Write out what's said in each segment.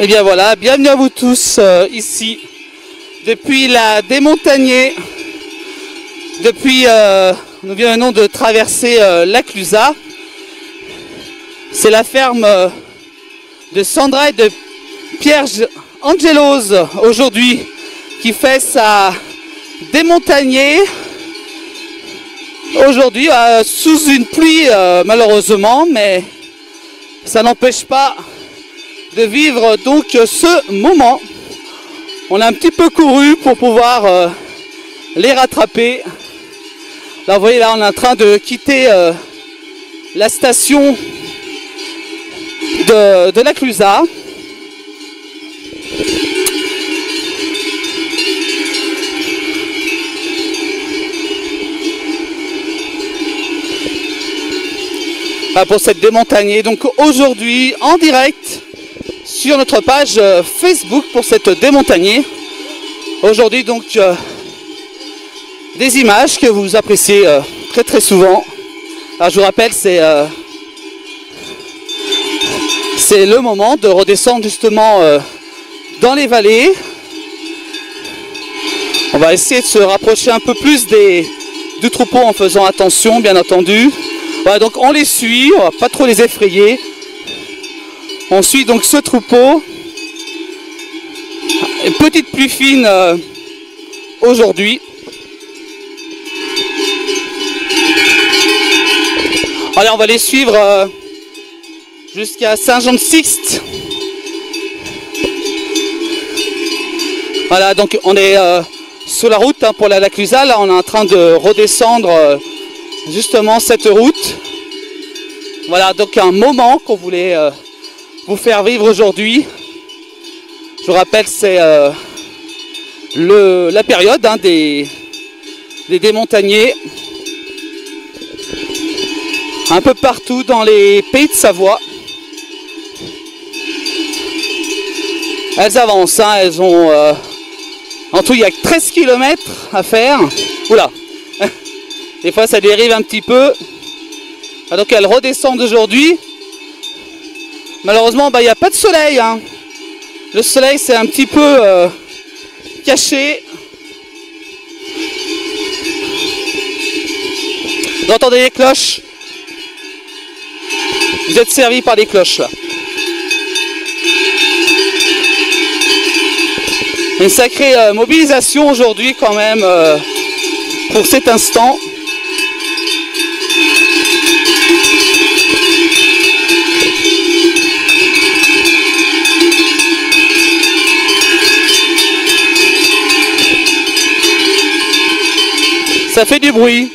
Et bien voilà, bienvenue à vous tous ici, depuis la Démontagnée, nous venons de traverser la Clusaz. C'est la ferme de Sandra et de Pierre Angelos aujourd'hui qui fait sa Démontagnée. Aujourd'hui sous une pluie malheureusement, mais ça n'empêche pas de vivre donc ce moment. On a un petit peu couru pour pouvoir les rattraper. Là vous voyez, là on est en train de quitter la station de la Clusaz. Pour cette Démontagnée, donc aujourd'hui en direct sur notre page Facebook pour cette Démontagnée. Aujourd'hui donc des images que vous appréciez très très souvent. Alors je vous rappelle, c'est le moment de redescendre justement dans les vallées. On va essayer de se rapprocher un peu plus du troupeau en faisant attention, bien entendu. Voilà, donc on les suit, on va pas trop les effrayer. On suit donc ce troupeau. Une petite pluie fine aujourd'hui. Allez, on va les suivre jusqu'à Saint-Jean-de-Sixte. Voilà, donc on est sur la route pour la Clusaz. Là, on est en train de redescendre justement cette route. Voilà, donc un moment qu'on voulait vous faire vivre aujourd'hui. Je vous rappelle, c'est la période des Démontagnées. Un peu partout dans les pays de Savoie. Elles avancent, hein, elles ont... en tout, il y a 13 km à faire. Oula. Des fois, ça dérive un petit peu. Ah, donc, elles redescendent aujourd'hui. Malheureusement, il n'y a pas de soleil. Hein. Le soleil, c'est un petit peu caché. Vous entendez les cloches? Vous êtes servis par des cloches, là. Une sacrée mobilisation aujourd'hui, quand même, pour cet instant. Ça fait du bruit.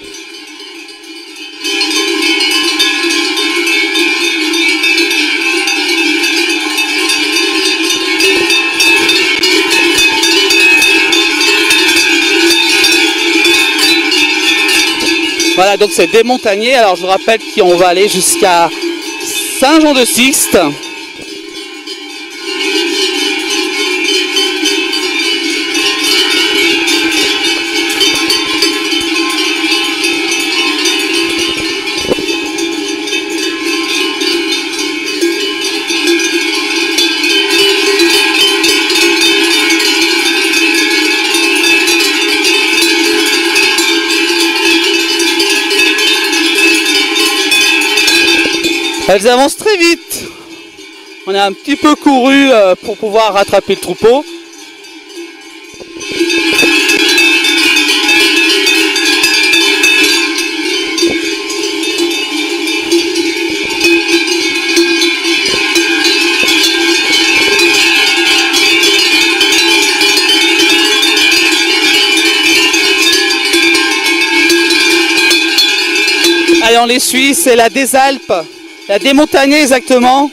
Voilà, donc c'est Démontagnée. Alors je vous rappelle qu'on va aller jusqu'à Saint-Jean-de-Sixte. Elles avancent très vite. On a un petit peu couru pour pouvoir rattraper le troupeau. Allez, on les suit, c'est la des Alpes. La Démontagnée exactement.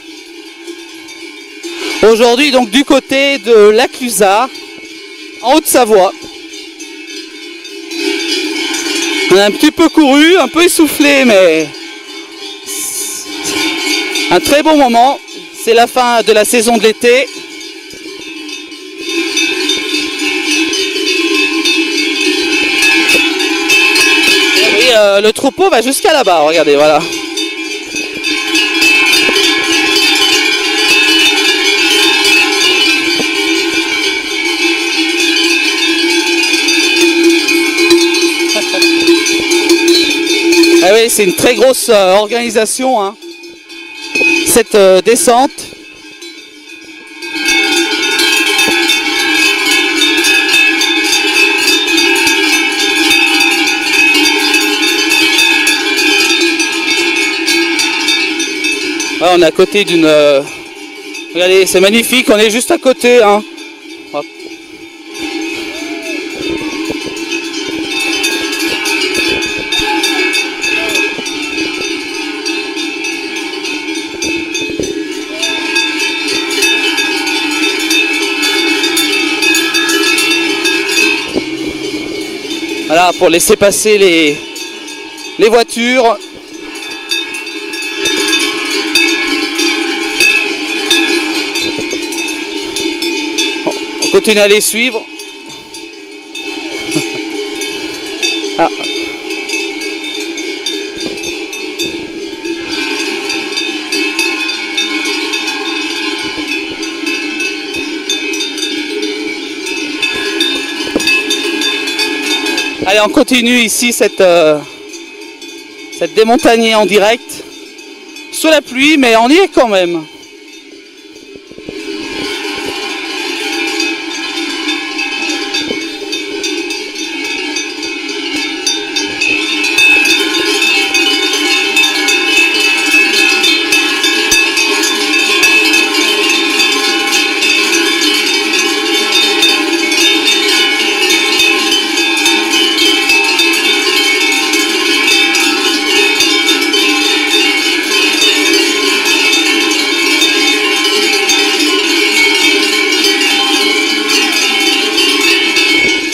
Aujourd'hui donc du côté de la Clusaz, en Haute-Savoie. On a un petit peu couru, un peu essoufflé, mais un très bon moment. C'est la fin de la saison de l'été. Et le troupeau va jusqu'à là-bas, regardez, voilà. Ah oui, c'est une très grosse organisation, hein, cette descente. Ah, on est à côté d'une... regardez, c'est magnifique, on est juste à côté, hein. Hop. Voilà, pour laisser passer les voitures. On continue à les suivre. Ah. Allez, on continue ici cette démontagnée en direct. Sous la pluie, mais on y est quand même.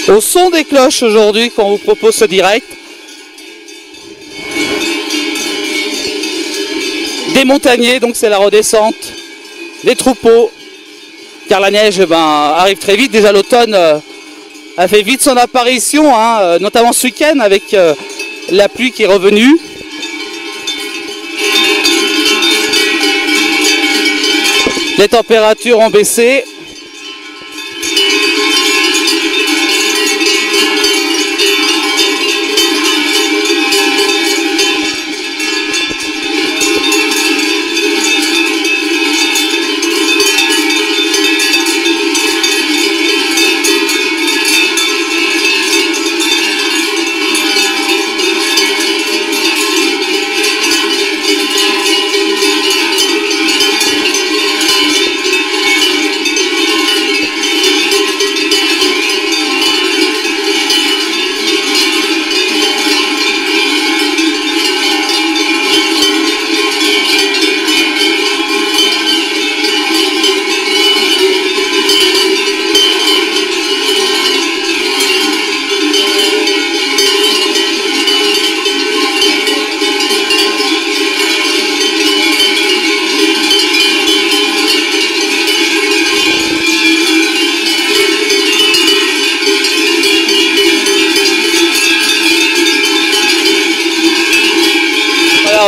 Au son des cloches aujourd'hui qu'on vous propose ce direct. Des montagners, donc c'est la redescente. Des troupeaux, car la neige arrive très vite. Déjà l'automne a fait vite son apparition, hein, notamment ce week-end avec la pluie qui est revenue. Les températures ont baissé.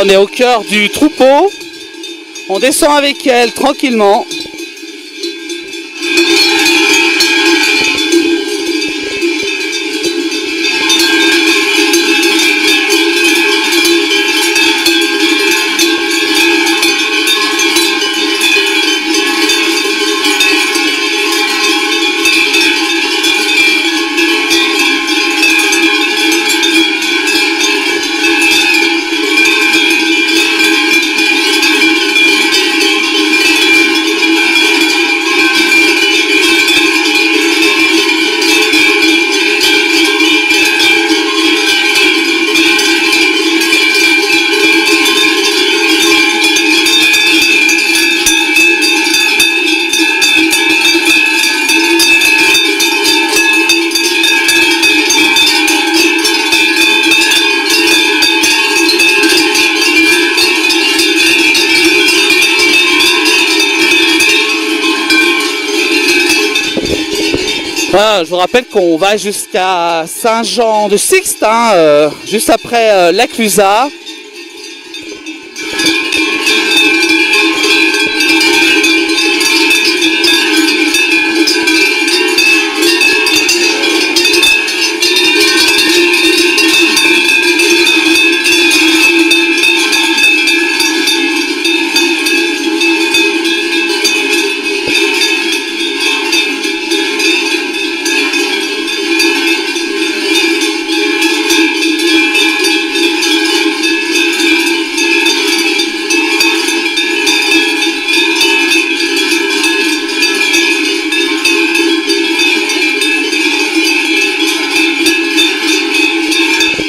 On est au cœur du troupeau, on descend avec elle tranquillement. Voilà, je vous rappelle qu'on va jusqu'à Saint-Jean-de-Sixte, hein, juste après la Clusaz.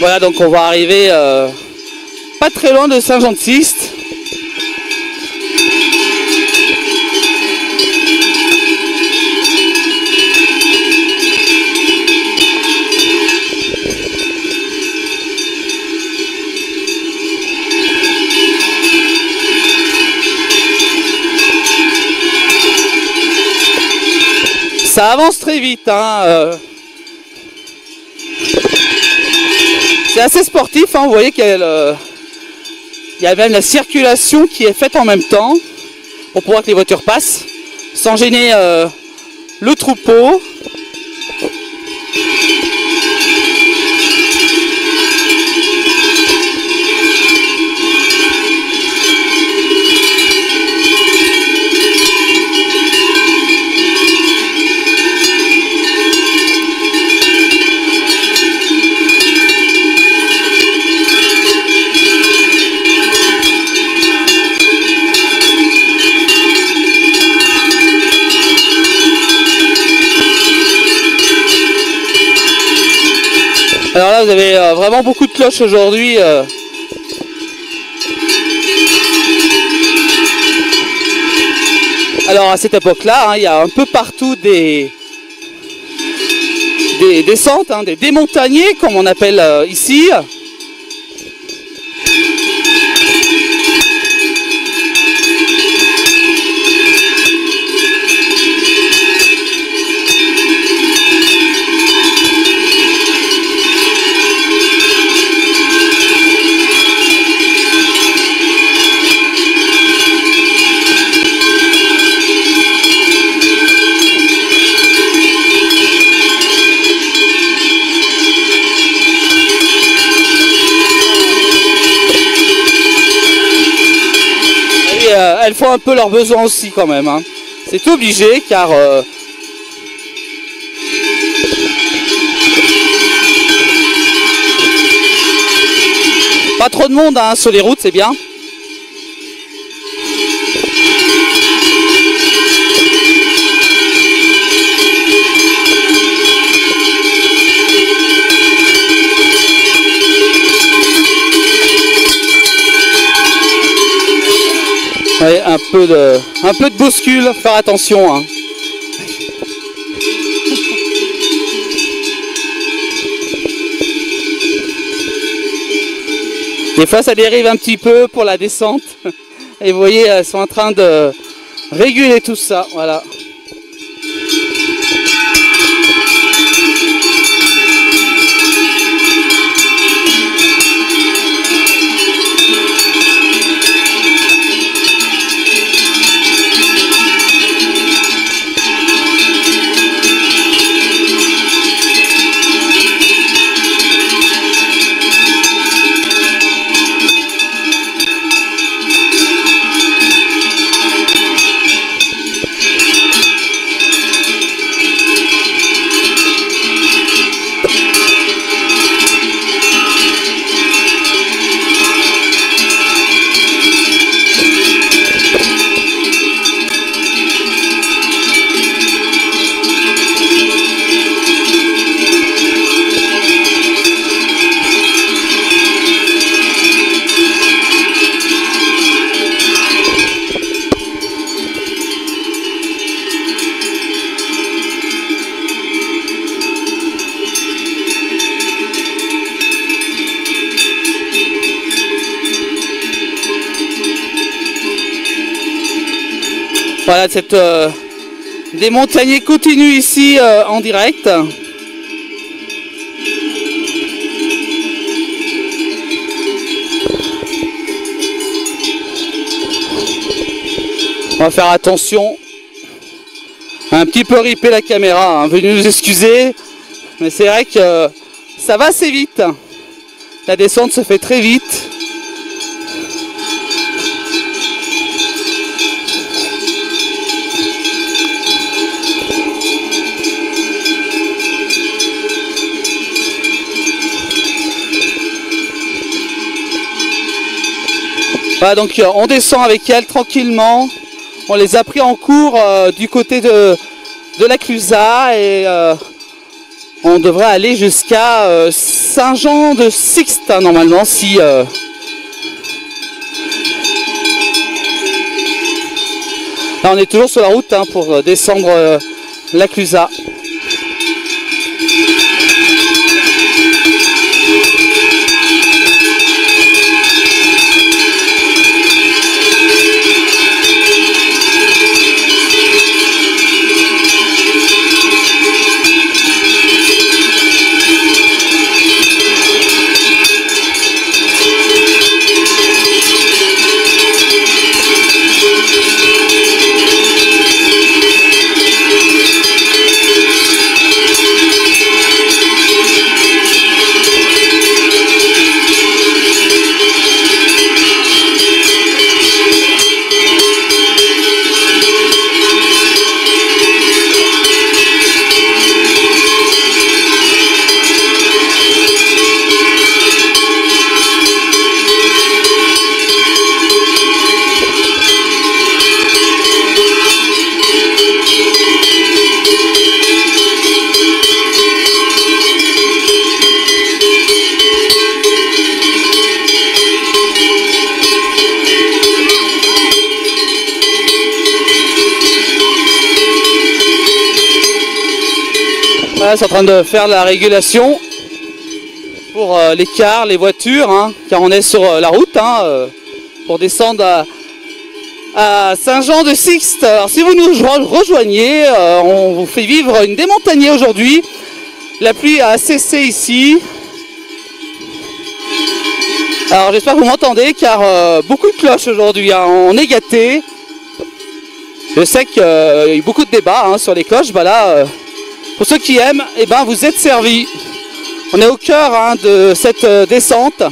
Voilà, donc on va arriver pas très loin de Saint-Jean-de-Sixte. Ça avance très vite, hein. C'est assez sportif, hein. Vous voyez qu'il y a même la circulation qui est faite en même temps pour pouvoir que les voitures passent sans gêner le troupeau. Alors là, vous avez vraiment beaucoup de cloches aujourd'hui. Alors à cette époque-là, hein, il y a un peu partout des descentes, hein, des démontagnés, comme on appelle ici. Elles font un peu leurs besoins aussi quand même, hein. C'est obligé car pas trop de monde, hein, sur les routes, c'est bien. Ouais, un peu de bouscule, faire attention, hein. Des fois ça dérive un petit peu pour la descente. Et vous voyez, elles sont en train de réguler tout ça, voilà. Voilà, cette des montagniers continuent ici en direct. On va faire attention. Un petit peu ripé la caméra, hein. Veuillez nous excuser, mais c'est vrai que ça va assez vite. La descente se fait très vite. Voilà, donc on descend avec elle tranquillement. On les a pris en cours du côté de la Clusaz et On devrait aller jusqu'à Saint-Jean-de-Sixte, hein, normalement, si... Là, on est toujours sur la route hein, pour descendre la Clusaz. Voilà, c'est en train de faire la régulation pour les cars, les voitures, hein, car on est sur la route hein, pour descendre à Saint-Jean-de-Sixte. Alors si vous nous rejoignez, on vous fait vivre une démontagnée aujourd'hui. La pluie a cessé ici. Alors j'espère que vous m'entendez car beaucoup de cloches aujourd'hui, hein, on est gâtés. Je sais qu'il y a eu beaucoup de débats hein, sur les cloches, bah là... Pour ceux qui aiment, eh ben, vous êtes servis. On est au cœur hein, de cette descente.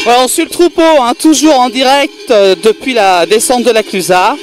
Voilà, on suit le troupeau, hein, toujours en direct depuis la descente de la Clusaz.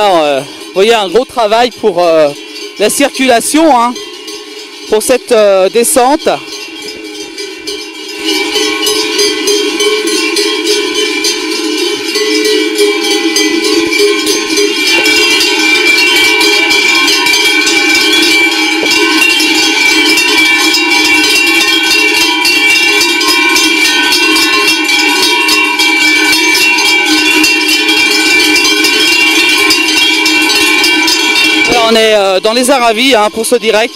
Voilà, vous voyez un gros travail pour la circulation, hein, pour cette descente. On est dans les Aravis, hein, pour ce direct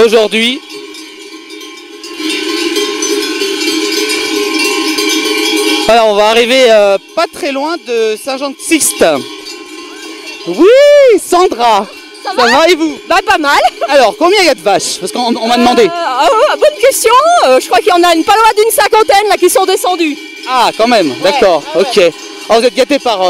aujourd'hui. Voilà, on va arriver pas très loin de Saint-Jean-de-Sixte. Oui, Sandra, ça va et vous? Bah pas mal. Alors, combien il y a de vaches? Parce qu'on m'a demandé. Bonne question. Je crois qu'il y en a pas loin d'une cinquantaine là qui sont descendues. Ah, quand même, d'accord, ok. Alors, vous êtes gâtés par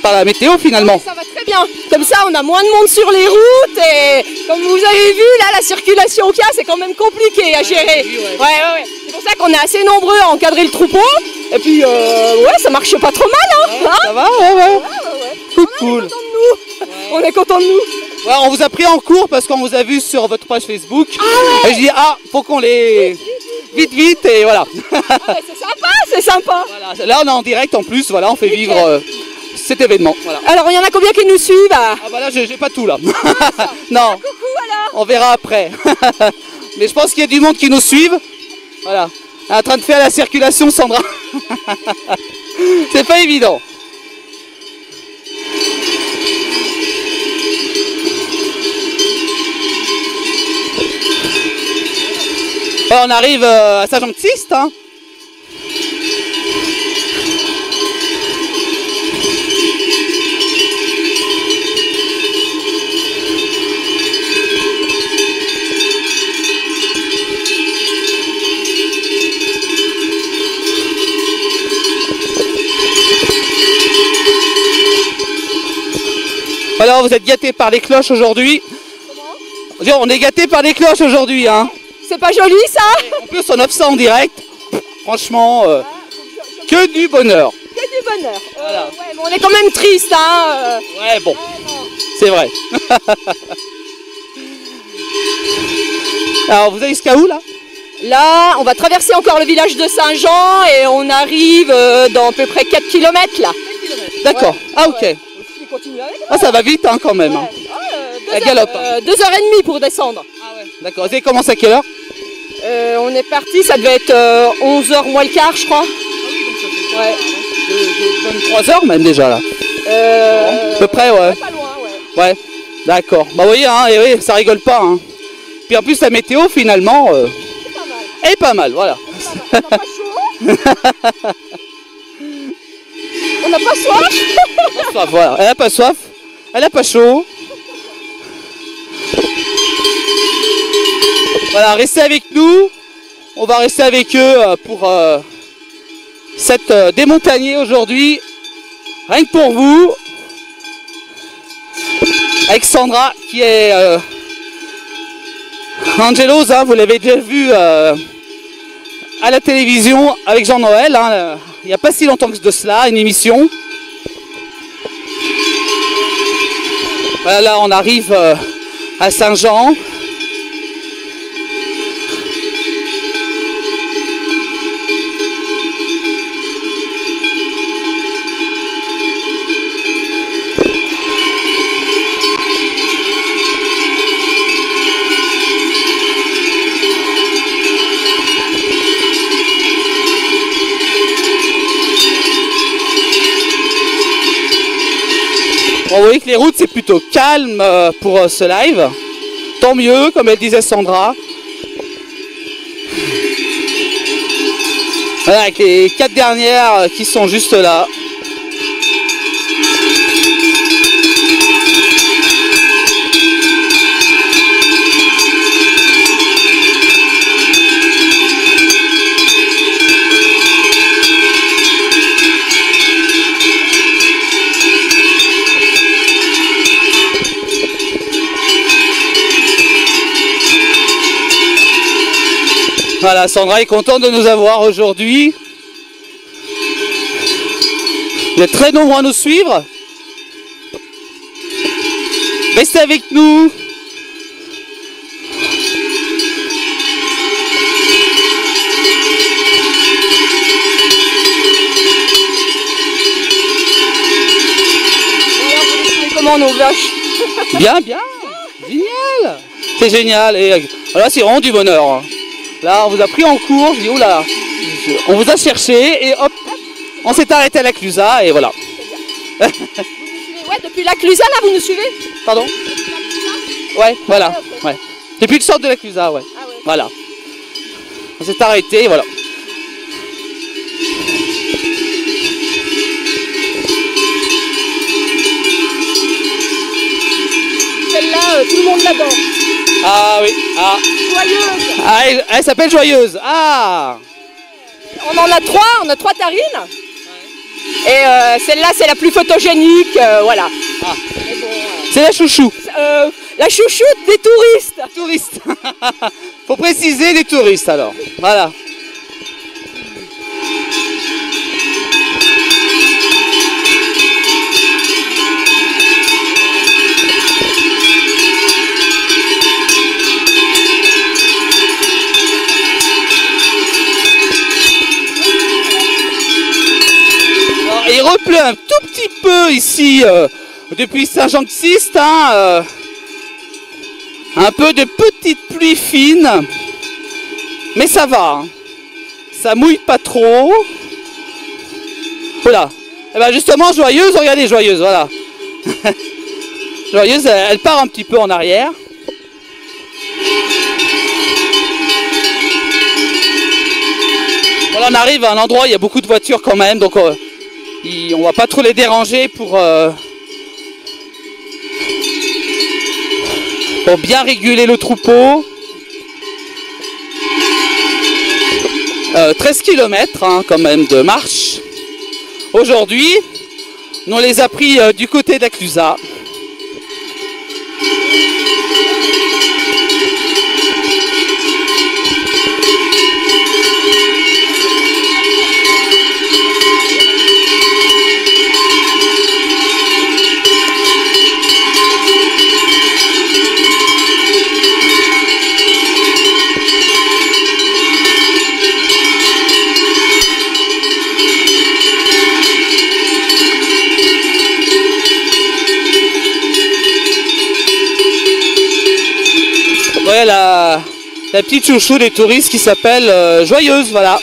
la météo finalement? Ça va très bien. Comme ça, on a moins de monde sur les routes et comme vous avez vu, là, la circulation qu'il y a, c'est quand même compliqué à gérer. Ouais. C'est pour ça qu'on est assez nombreux à encadrer le troupeau. Et puis, ouais, ça marche pas trop mal, hein. Ça va, ouais. Cool. On est content de nous. Ouais, on vous a pris en cours parce qu'on vous a vu sur votre page Facebook. Et je dis, faut qu'on les... Vite, et voilà. C'est sympa. Voilà. Là, on est en direct en plus, voilà, on fait vivre cet événement. Voilà. Alors, il y en a combien qui nous suivent? Ah bah là, j'ai pas tout là. Non. Coucou alors. On verra après. Mais je pense qu'il y a du monde qui nous suivent. Voilà. En train de faire la circulation, Sandra. C'est pas évident. On arrive à Saint-Jean-de-Sixte, hein. Alors vous êtes gâtés par les cloches aujourd'hui. Comment? On est gâtés par les cloches aujourd'hui, hein. C'est pas joli ça? En plus on offre ça en direct. Franchement, que du bonheur. Que du bonheur. Voilà. Ouais, on est quand même triste, hein. Ouais, bon, c'est vrai. Alors vous allez jusqu'à où là? Là, on va traverser encore le village de Saint-Jean et on arrive dans à peu près 4 km là. D'accord, Ouais. ah ok. Ouais. Ah, ça va vite, hein, quand même. Ouais. Hein. La galope. 2h30 pour descendre. Ah ouais. D'accord, vous avez commencé à quelle heure? On est parti, ça devait être 11h moins le quart, je crois. Ah oui, donc ça fait 3 heures même déjà là. À peu près, ouais. Pas loin, Ouais, d'accord. Bah vous voyez, hein, et oui, ça rigole pas. Hein. Puis en plus la météo finalement est pas mal, voilà. On n'a pas chaud. On n'a pas soif. Pas soif, voilà. Elle a pas soif, elle a pas chaud. Voilà, restez avec nous. On va rester avec eux pour cette démontagnée aujourd'hui. Rien que pour vous. Avec Sandra qui est Angelos, hein, vous l'avez déjà vu à la télévision avec Jean-Noël, hein, il n'y a pas si longtemps que de cela, une émission. Voilà, là on arrive à Saint-Jean. Bon, vous voyez que les routes c'est plutôt calme pour ce live. Tant mieux, comme elle disait Sandra. Voilà, avec les 4 dernières qui sont juste là. Voilà, Sandra est contente de nous avoir aujourd'hui. Vous êtes très nombreux à nous suivre. Restez avec nous. Comment nos vaches? Bien, bien. Génial. C'est génial. Et là, c'est vraiment du bonheur. Là, on vous a pris en cours. Je dis, oula, on vous a cherché et hop, on s'est arrêté à la Clusaz et voilà. Ouais, depuis la Clusaz, là, vous nous suivez? Pardon? Ouais, voilà. Ouais. Depuis le centre de la Clusaz, ouais. Ah ouais. Voilà. On s'est arrêté et voilà. Celle-là, tout le monde l'adore. Ah oui. Ah. Joyeuse. Ah, elle s'appelle Joyeuse. Ah. On en a trois tarines. Et celle-là, c'est la plus photogénique, voilà. Ah. Bon, c'est la chouchou. La chouchoute des touristes. Touristes. Faut préciser des touristes alors. Voilà. Il repleut un tout petit peu ici depuis Saint-Jean-Baptiste, hein, un peu de petites pluies fines, mais ça va, hein. Ça mouille pas trop. Voilà. Et ben justement, Joyeuse, regardez Joyeuse, voilà. Joyeuse, elle part un petit peu en arrière. Voilà, on arrive à un endroit où il y a beaucoup de voitures quand même, donc on va pas trop les déranger pour bien réguler le troupeau. 13 km hein, quand même de marche. Aujourd'hui, nous on les a pris du côté de la Clusaz. Ouais, la petite chouchou des touristes qui s'appelle Joyeuse, voilà.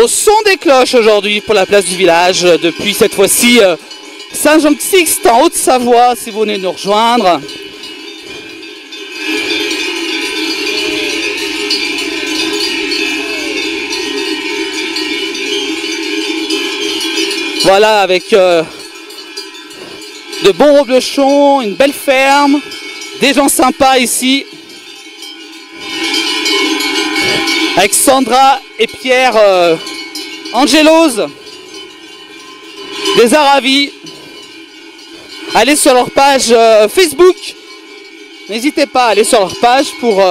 Au son des cloches aujourd'hui pour la place du village, depuis cette fois-ci Saint-Jean-Baptiste en Haute-Savoie, si vous venez nous rejoindre. Voilà, avec de bons reblochons, une belle ferme, des gens sympas ici. Avec Sandra et Pierre Angelos, des Aravis. Allez sur leur page Facebook. N'hésitez pas à aller sur leur page pour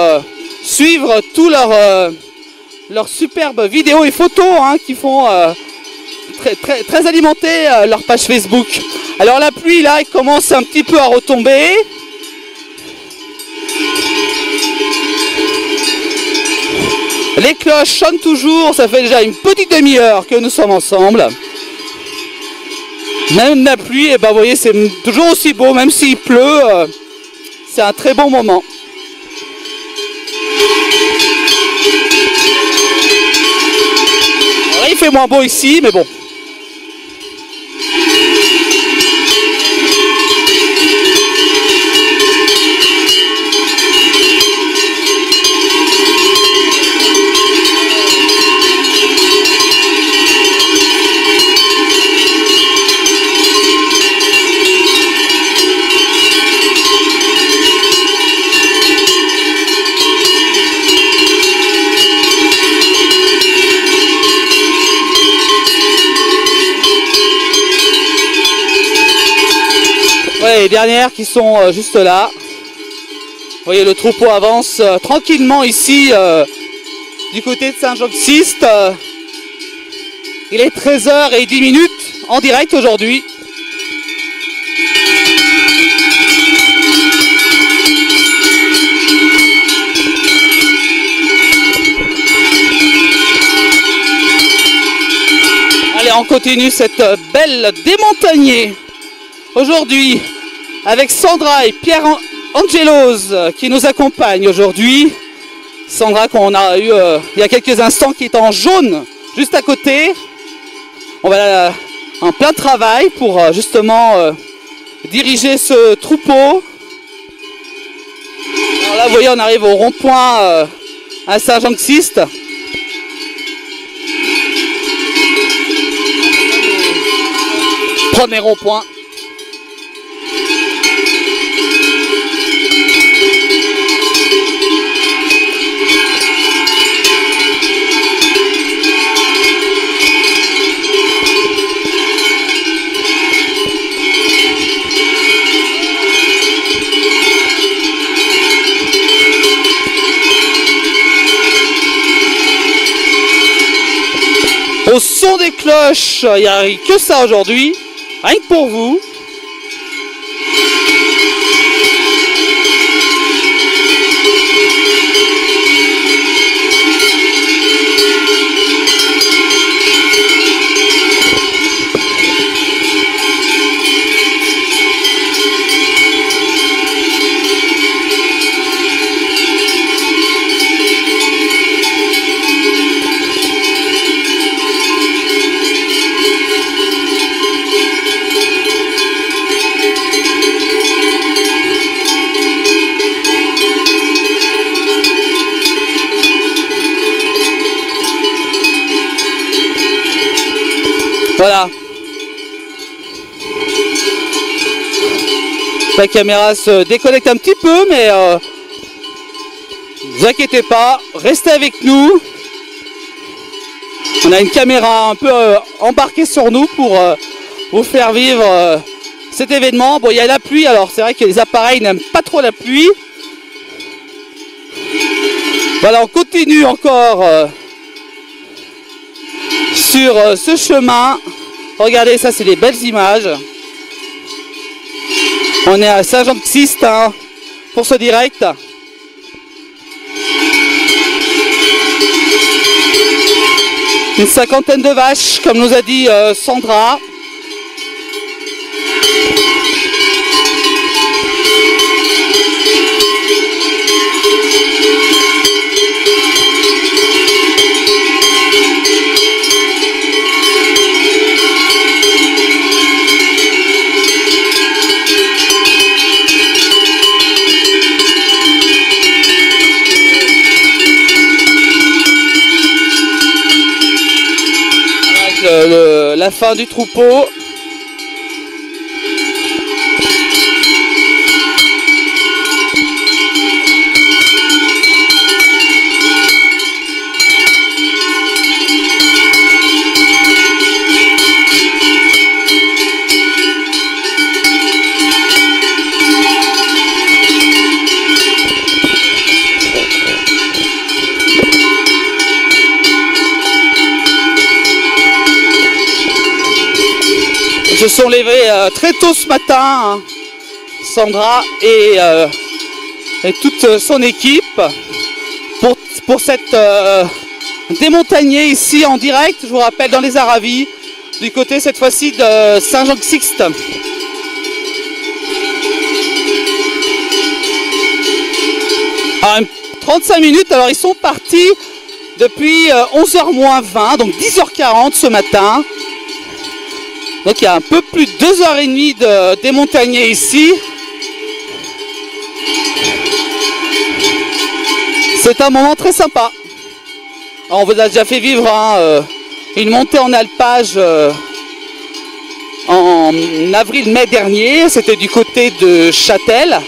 suivre tous leurs superbes vidéos et photos hein, qui font... Très alimenté leur page Facebook. Alors la pluie là, elle commence un petit peu à retomber. Les cloches sonnent toujours, ça fait déjà une petite demi-heure que nous sommes ensemble. Même la pluie, et ben vous voyez, c'est toujours aussi beau, même s'il pleut, c'est un très bon moment. Alors, il fait moins beau ici, mais bon. Ouais, les dernières qui sont juste là. voyez, le troupeau avance tranquillement ici du côté de Saint-Jean-Baptiste. Il est 13h10 en direct aujourd'hui. Allez, on continue cette belle démontagnée aujourd'hui avec Sandra et Pierre Angelos qui nous accompagnent aujourd'hui. Sandra qu'on a eu il y a quelques instants qui est en jaune juste à côté. On va en plein travail pour justement diriger ce troupeau. Alors là vous voyez on arrive au rond-point à Saint-Jean-Baptiste. Premier rond-point. Au son des cloches, il n'y a que ça aujourd'hui, rien que pour vous. Voilà. La caméra se déconnecte un petit peu, mais ne vous inquiétez pas, restez avec nous. On a une caméra un peu embarquée sur nous pour vous faire vivre cet événement. Bon, il y a la pluie, alors c'est vrai que les appareils n'aiment pas trop la pluie. Voilà, on continue encore sur ce chemin. Regardez, ça c'est des belles images. On est à Saint-Jean-Baptiste hein, pour ce direct. Une 50aine de vaches, comme nous a dit Sandra. La fin du troupeau. Se sont levés très tôt ce matin, hein, Sandra et toute son équipe pour cette démontagnée ici en direct, je vous rappelle dans les Aravis, du côté cette fois-ci de Saint-Jean-Baptiste. 35 minutes, alors ils sont partis depuis 11h moins 20, donc 10h40 ce matin. Donc il y a un peu plus de 2h30 de démontagnée ici. C'est un moment très sympa. Alors, on vous a déjà fait vivre hein, une montée en alpage en avril-mai dernier. C'était du côté de Châtel.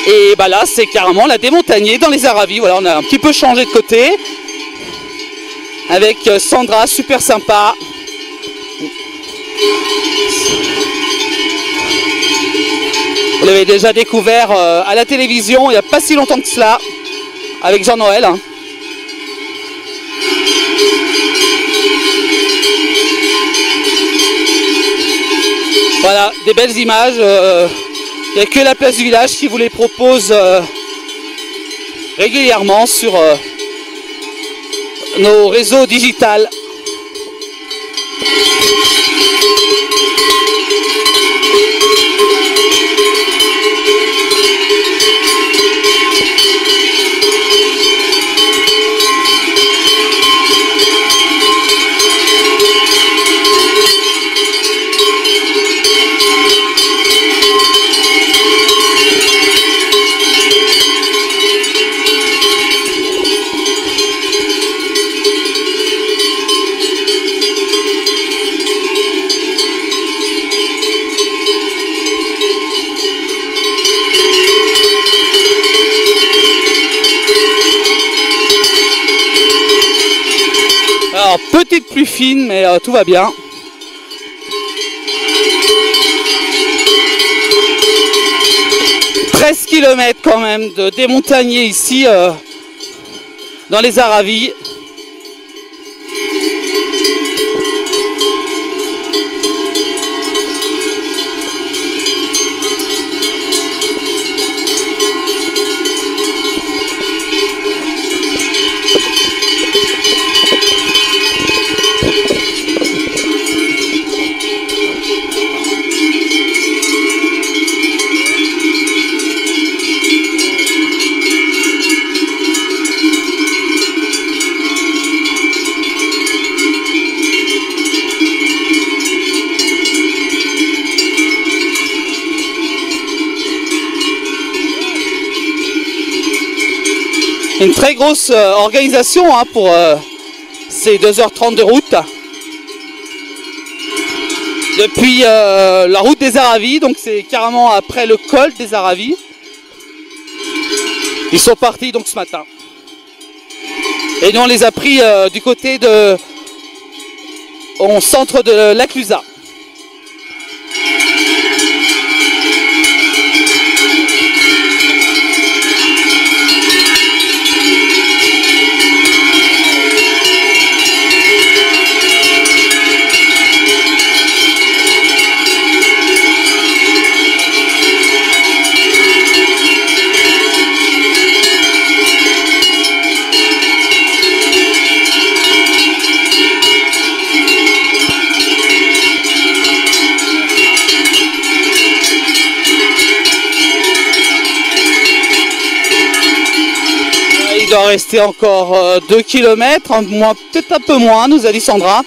Et bah là c'est carrément la démontagnée dans les Aravis. Voilà, on a un petit peu changé de côté. Avec Sandra, super sympa. Vous l'avez déjà découvert à la télévision il n'y a pas si longtemps que cela, avec Jean-Noël. Voilà, des belles images. Il n'y a que la place du village qui vous les propose régulièrement sur nos réseaux digitales. Alors, petite pluie fine, mais tout va bien. « 13 km quand même de démontagné ici dans les Aravis. Une très grosse organisation pour ces 2h30 de route. Depuis la route des Aravis, donc c'est carrément après le col des Aravis. Ils sont partis donc ce matin. Et nous on les a pris du côté de au centre de la Clusaz. Il doit rester encore 2 km, peut-être un peu moins, nous a dit Sandra.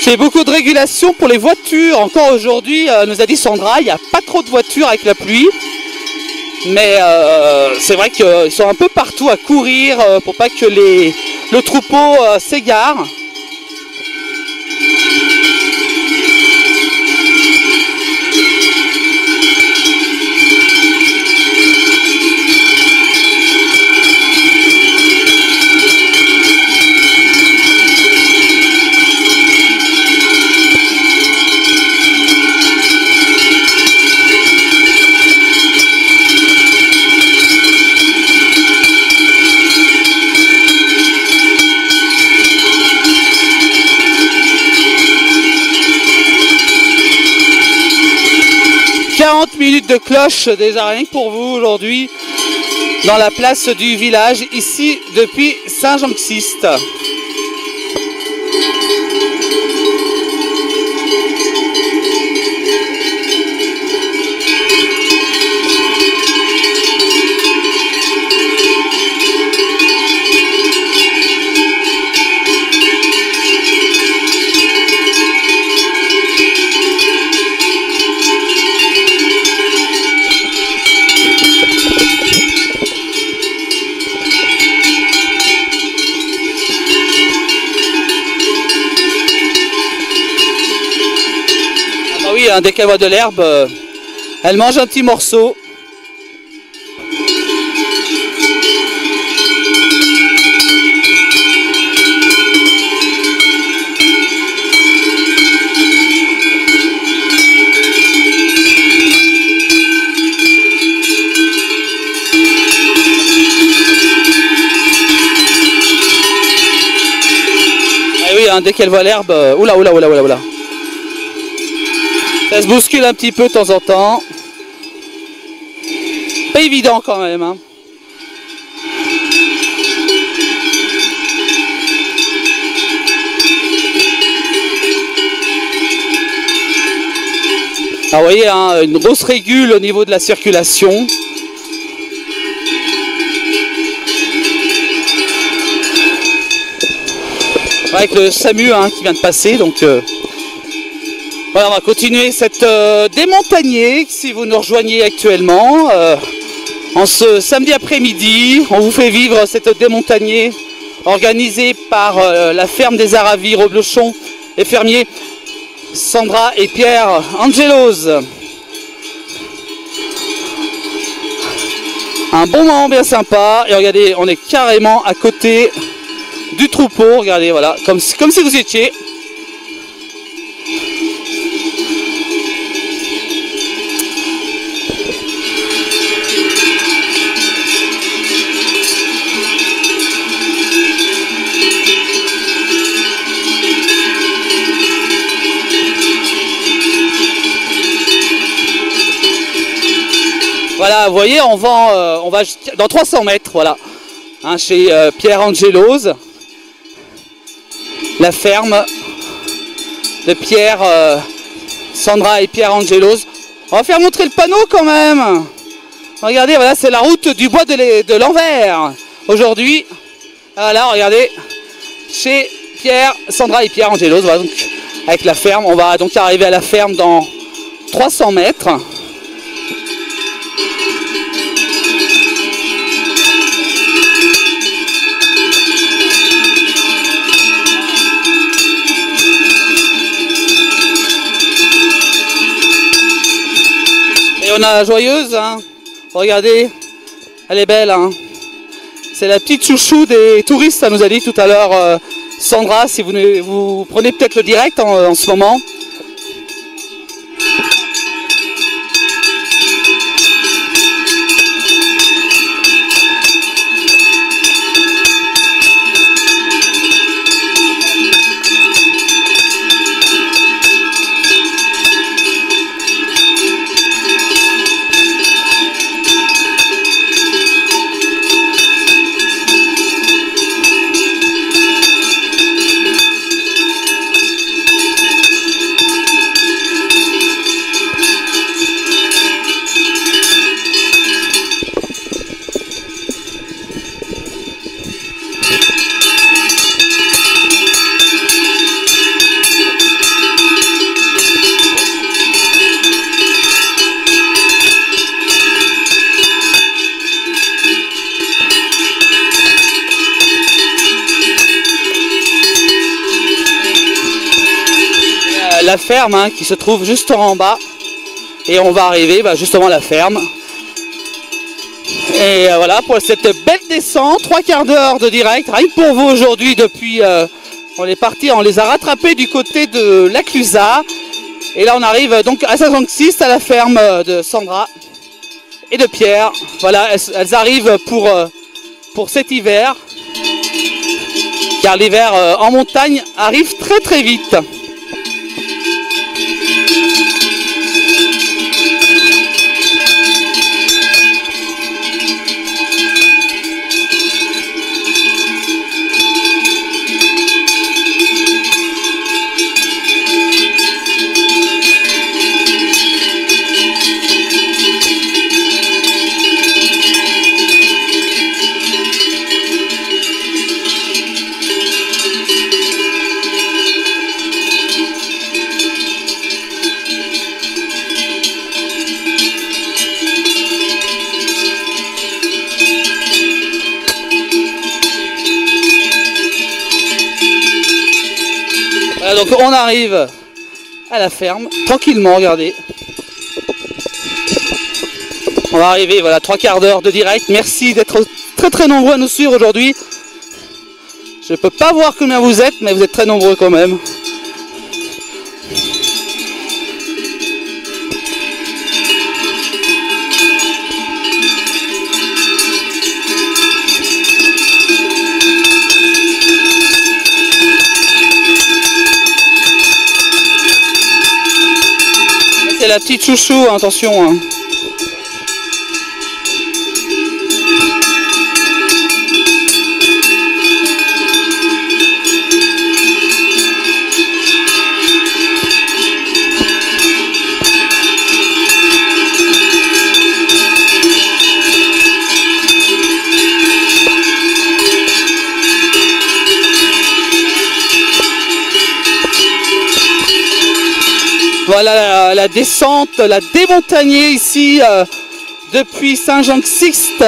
Il y a beaucoup de régulation pour les voitures. Encore aujourd'hui, nous a dit Sandra, il n'y a pas trop de voitures avec la pluie. Mais c'est vrai qu'ils sont un peu partout à courir pour pas que le troupeau s'égare. Minutes de cloche déjà rien que pour vous aujourd'hui dans la place du village ici depuis Saint-Jean-Baptiste. Dès qu'elle voit de l'herbe, elle mange un petit morceau. hein, dès qu'elle voit l'herbe. Oula, oula, oula, oula, oula. Ça se bouscule un petit peu de temps en temps. Pas évident quand même. Hein. Alors, vous voyez, hein, une grosse régule au niveau de la circulation. Avec le SAMU hein, qui vient de passer, donc voilà, on va continuer cette démontagnée si vous nous rejoignez actuellement en ce samedi après-midi. On vous fait vivre cette démontagnée organisée par la ferme des Aravis, Roblochon et fermiers Sandra et Pierre Angelos. Un bon moment bien sympa et regardez, on est carrément à côté du troupeau, regardez, voilà, comme si vous étiez. Voilà, vous voyez, on va dans 300 mètres, voilà, hein, chez Pierre Angelos. La ferme de Pierre, Sandra et Pierre Angelos. On va faire montrer le panneau quand même. Regardez, voilà, c'est la route du bois de l'Anvers. Aujourd'hui, voilà, regardez, chez Pierre, Sandra et Pierre Angelos, voilà, donc, avec la ferme. On va donc arriver à la ferme dans 300 mètres. Et on a la joyeuse, hein. Regardez, elle est belle. Hein. C'est la petite chouchou des touristes, ça nous a dit tout à l'heure Sandra, si vous prenez peut-être le direct en ce moment. La ferme hein, qui se trouve juste en bas et on va arriver justement à la ferme et voilà pour cette belle descente, 3/4 d'heure de direct rien que pour vous aujourd'hui. Depuis on est parti, on les a rattrapés du côté de la Clusaz et là on arrive donc à Saint-Jean-de-Ciste à la ferme de Sandra et de Pierre. Voilà, elles arrivent pour cet hiver car l'hiver en montagne arrive très très vite. Donc on arrive à la ferme, tranquillement, regardez. On va arriver, voilà, 3/4 d'heure de direct. Merci d'être très très nombreux à nous suivre aujourd'hui. Je ne peux pas voir combien vous êtes, mais vous êtes très nombreux quand même. c'est la petite chouchou, attention. Hein. Voilà la descente, la démontagnée ici depuis Saint-Jean-de-Sixte.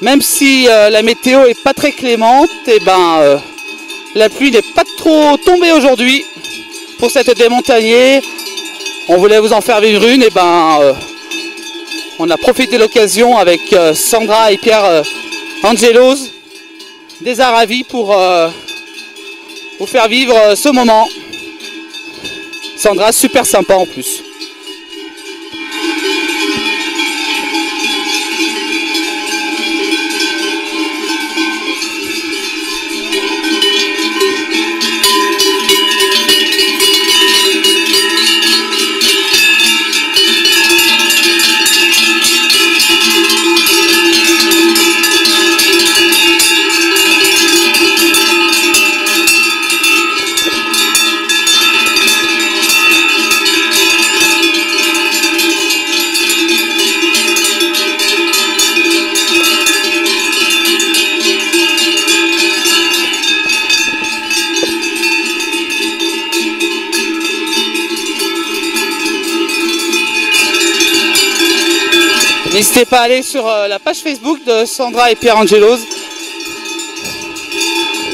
Même si la météo est pas très clémente, et ben la pluie n'est pas trop tombée aujourd'hui pour cette démontagnée. On voulait vous en faire vivre une, et ben on a profité de l'occasion avec Sandra et Pierre Angelos des Aravis pour vous faire vivre ce moment. Sandra, super sympa en plus. N'hésitez pas à aller sur la page Facebook de Sandra et Pierre Angelos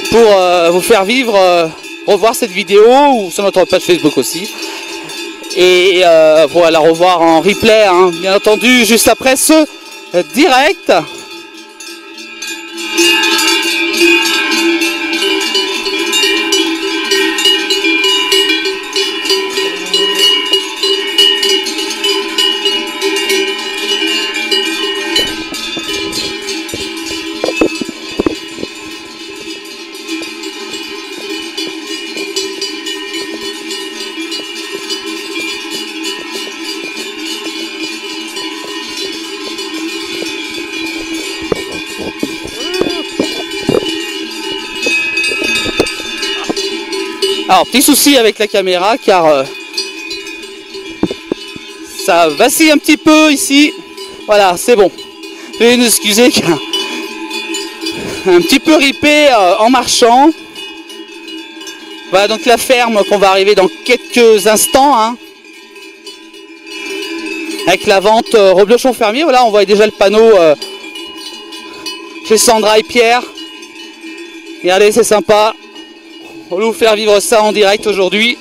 pour vous faire vivre, revoir cette vidéo, ou sur notre page Facebook aussi. Et pour la revoir en replay, hein, bien entendu, juste après ce direct. Alors, petit souci avec la caméra car ça vacille un petit peu ici. Voilà, c'est bon. Veuillez nous excuser car un petit peu ripé en marchant. Voilà donc la ferme qu'on va arriver dans quelques instants. Hein, avec la vente Reblochon fermier. Voilà, on voit déjà le panneau chez Sandra et Pierre. Regardez, c'est sympa. On va vous faire vivre ça en direct aujourd'hui.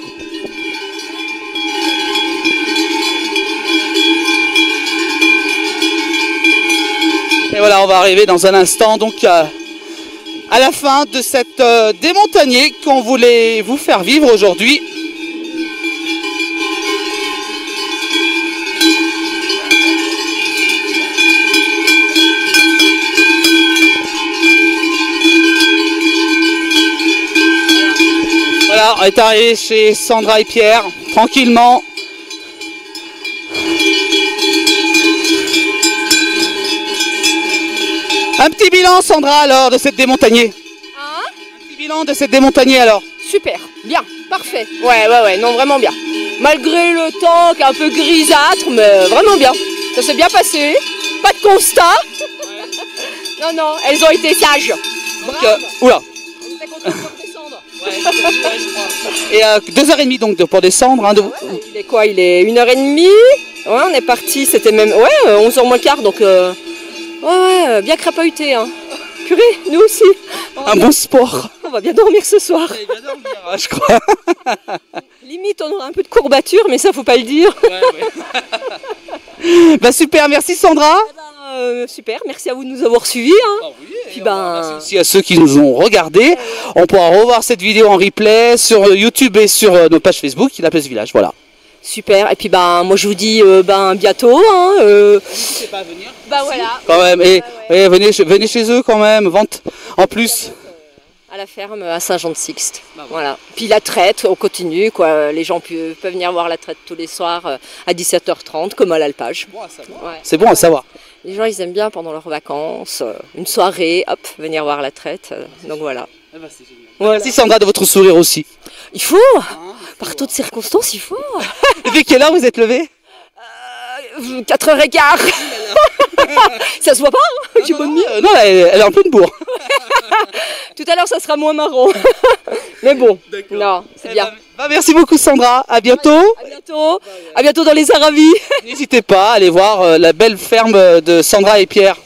Et voilà, on va arriver dans un instant donc à la fin de cette démontagnée qu'on voulait vous faire vivre aujourd'hui. Voilà, on est arrivé chez Sandra et Pierre, tranquillement. Un petit bilan, Sandra, alors, de cette démontagnée. Hein? Un petit bilan de cette démontagnée, alors. Super, bien, parfait. Ouais, non, vraiment bien. Malgré le temps qui est un peu grisâtre, mais vraiment bien. Ça s'est bien passé, pas de constat. Ouais. Non, elles ont été sages. Donc, oula. On était contents pour descendre. Ouais, je crois. Et 2h30 donc pour descendre. Hein, Il est quoi? Il est 1h30. Ouais, on est parti, c'était même 11h moins quart, donc ouais, bien crapahuté. Hein. Purée, nous aussi. Un bon sport. On va bien dormir ce soir. On va bien dormir, je crois. Limite, on aura un peu de courbature, mais ça, faut pas le dire. Ouais. Bah super, merci Sandra. Super, merci à vous de nous avoir suivis. Hein. Oh oui, puis merci aussi à ceux qui nous ont regardés. On pourra revoir cette vidéo en replay sur YouTube et sur nos pages Facebook, La Place Village, voilà. Super, et puis moi je vous dis bientôt. Hein, N'hésitez pas à venir. Voilà. Quand même, et venez chez eux quand même, vente en plus. la ferme à Saint-Jean-de-Sixte. Voilà. Puis la traite, on continue, quoi. Les gens peuvent venir voir la traite tous les soirs à 17h30, comme à l'alpage. C'est bon à savoir. Les gens, ils aiment bien pendant leurs vacances, une soirée, hop, venir voir la traite. Donc voilà. Merci Sandra de votre sourire aussi. Il faut, par toutes circonstances, il faut. Depuis quelle heure vous êtes levée? 4h15. Ça se voit pas, hein? J'ai bonne mine. Non, elle est en pleine bourre. Tout à l'heure, ça sera moins marrant. Mais bon, non, c'est bien. Merci beaucoup Sandra, à bientôt. À bientôt. À bientôt dans les Aravis. N'hésitez pas à aller voir la belle ferme de Sandra et Pierre.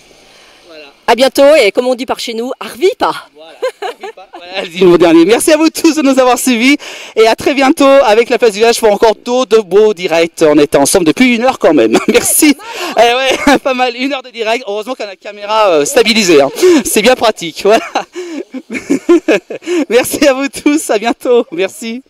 À bientôt et comme on dit par chez nous, Arvipa. Voilà, elle dit le mot dernier. Merci à vous tous de nous avoir suivis et à très bientôt avec la Place du Village pour encore d'autres beaux directs. On était ensemble depuis 1 heure quand même. Merci. Ouais, pas mal, 1 heure de direct. Heureusement qu'on a la caméra stabilisée. Hein. C'est bien pratique. Voilà. Merci à vous tous. À bientôt. Merci.